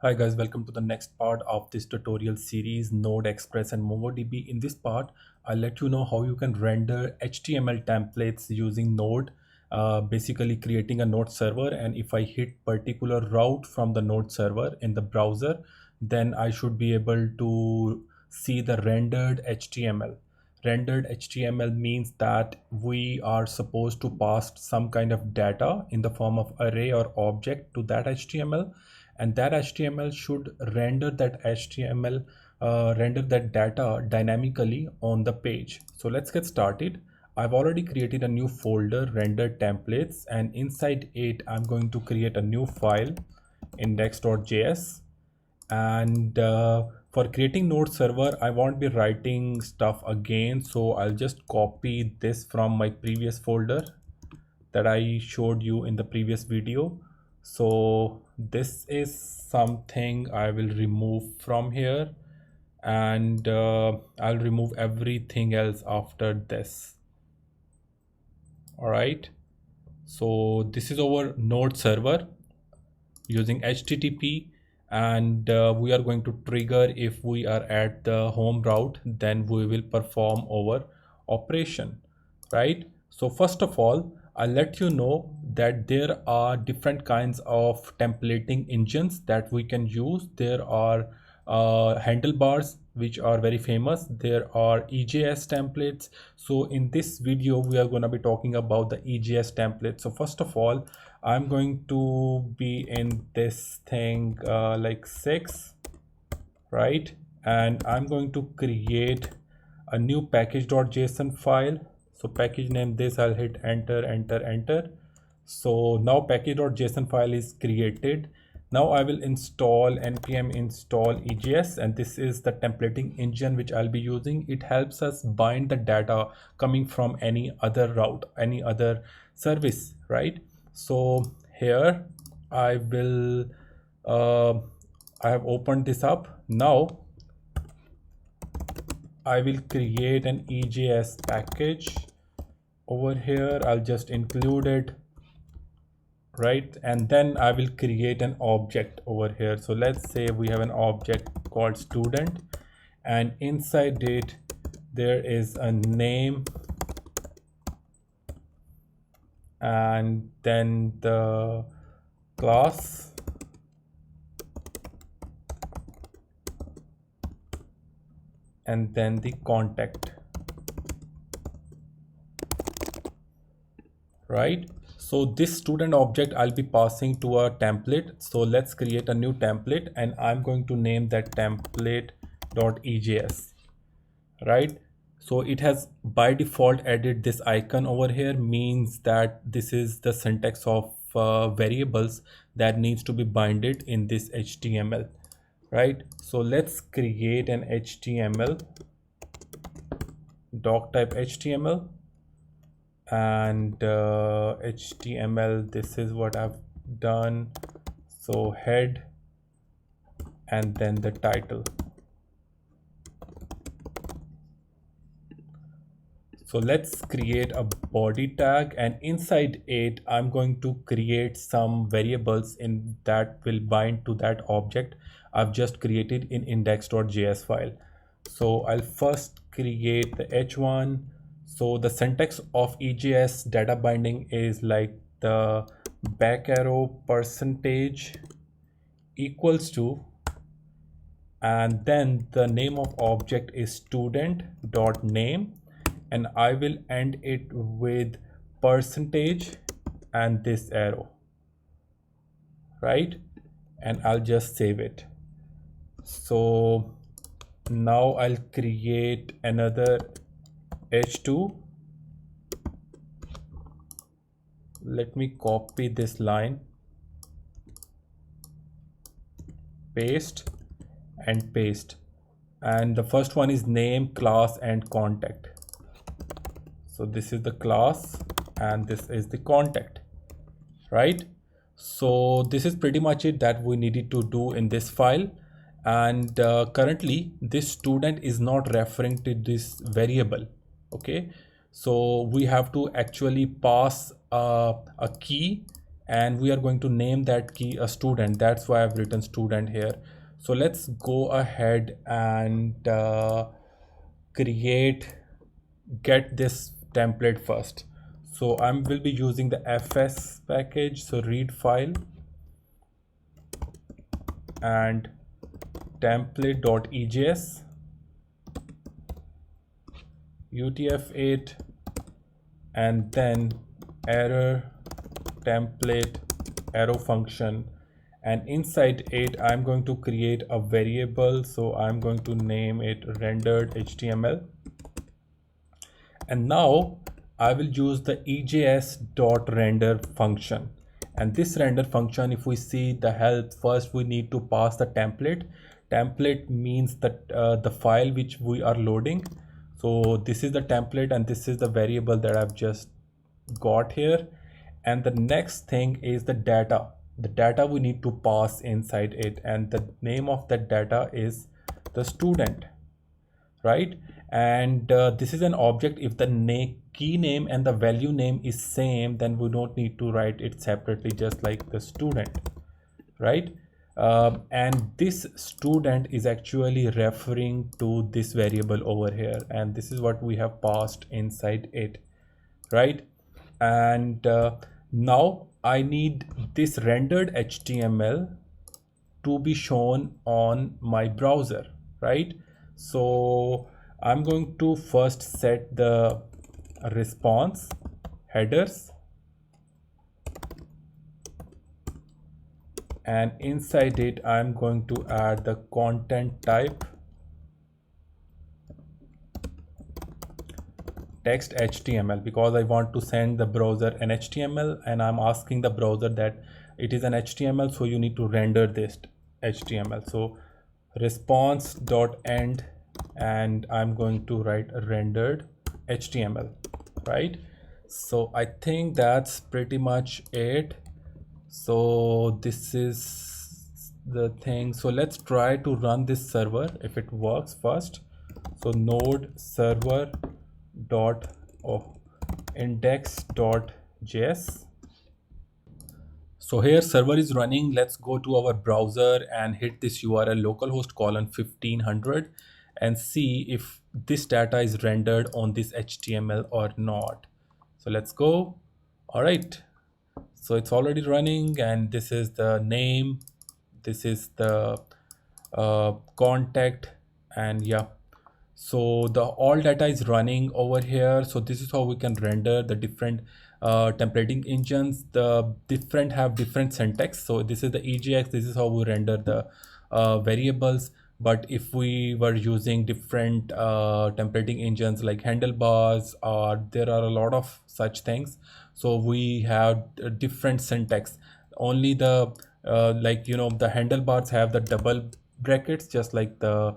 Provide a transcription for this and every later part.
Hi guys, welcome to the next part of this tutorial series, Node, Express and MongoDB. In this part, I'll let you know how you can render HTML templates using Node, basically creating a Node server. And if I hit particular route from the Node server in the browser, then I should be able to see the rendered HTML. Rendered HTML means that we are supposed to pass some kind of data in the form of array or object to that HTML, and that HTML should render that data dynamically on the page. So let's get started. I've already created a new folder, rendered templates, and inside it I'm going to create a new file, index.js. And for creating Node server, I won't be writing stuff again, so I'll just copy this from my previous folder that I showed you in the previous video. So this is something I will remove from here, and I'll remove everything else after this. All right, so this is our Node server using HTTP, and we are going to trigger if we are at the home route, then we will perform our operation, right? So first of all, I'll let you know that there are different kinds of templating engines that we can use. There are handlebars, which are very famous. There are EJS templates. So in this video, we are going to be talking about the EJS template. So first of all, I'm going to be in this thing like 6, right? And I'm going to create a new package.json file. So package name this, I'll hit enter, enter, enter. So now package.json file is created. Now I will install npm install EJS, and this is the templating engine which I'll be using. It helps us bind the data coming from any other route, any other service, right? So here I will I have opened this up. Now I will create an EJS package over here. I'll just include it, right? And then I will create an object over here. So let's say we have an object called student, and inside it there is a name, and then the class, and then the contact, right? So this student object I'll be passing to a template. So let's create a new template, and I'm going to name that template.ejs, right? So it has by default added this icon over here, means that this is the syntax of variables that needs to be binded in this HTML, right? So let's create an HTML, doc type HTML, and HTML, this is what I've done. So head, and then the title. So let's create a body tag, and inside it I'm going to create some variables in that will bind to that object I've just created in index.js file. So I'll first create the h1. So the syntax of EJS data binding is like the back arrow percentage equals to, and then the name of object is student.name, and I will end it with percentage and this arrow, right? And I'll just save it. So now I'll create another h2. Let me copy this line, paste and paste, and the first one is name, class and contact. So this is the class and this is the contact, right? So this is pretty much it that we needed to do in this file. And currently this student is not referring to this variable. Okay, so we have to actually pass a key and we are going to name that key a student. That's why I've written student here. So let's go ahead and get this template first. So I will be using the fs package, so read file and template.ejs utf8 and then error template arrow function, and inside it I'm going to create a variable. So I'm going to name it rendered HTML, and now I will use the ejs.render function. And this render function, if we see the help, first we need to pass the template. Template means that the file which we are loading. So this is the template and this is the variable that I've just got here. And the next thing is the data we need to pass inside it, and the name of that data is the student, right? And this is an object. If the key name and the value name is same, then we don't need to write it separately, just like the student, right? And this student is actually referring to this variable over here, and this is what we have passed inside it, right? And now I need this rendered HTML to be shown on my browser, right? So I'm going to first set the response headers, and inside it I'm going to add the content type text HTML, because I want to send the browser an HTML and I'm asking the browser that it is an HTML, so you need to render this HTML. So response.end, and I'm going to write rendered HTML, right? So I think that's pretty much it. So this is the thing. So let's try to run this server if it works first. So node server dot index.js. So here server is running. Let's go to our browser and hit this URL localhost colon 1500 and see if this data is rendered on this HTML or not. So let's go. All right, so it's already running, and this is the name, this is the contact, and yeah, so the all data is running over here. So this is how we can render the different templating engines. The different have different syntax. So this is the EJX, this is how we render the variables. But if we were using different templating engines like handlebars, there are a lot of such things. So we have different syntax. Only the the handlebars have the double brackets, just like the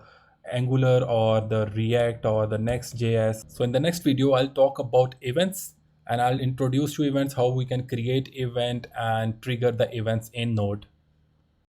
Angular or the React or the Next.js. So in the next video, I'll talk about events, and I'll introduce you events, how we can create event and trigger the events in Node.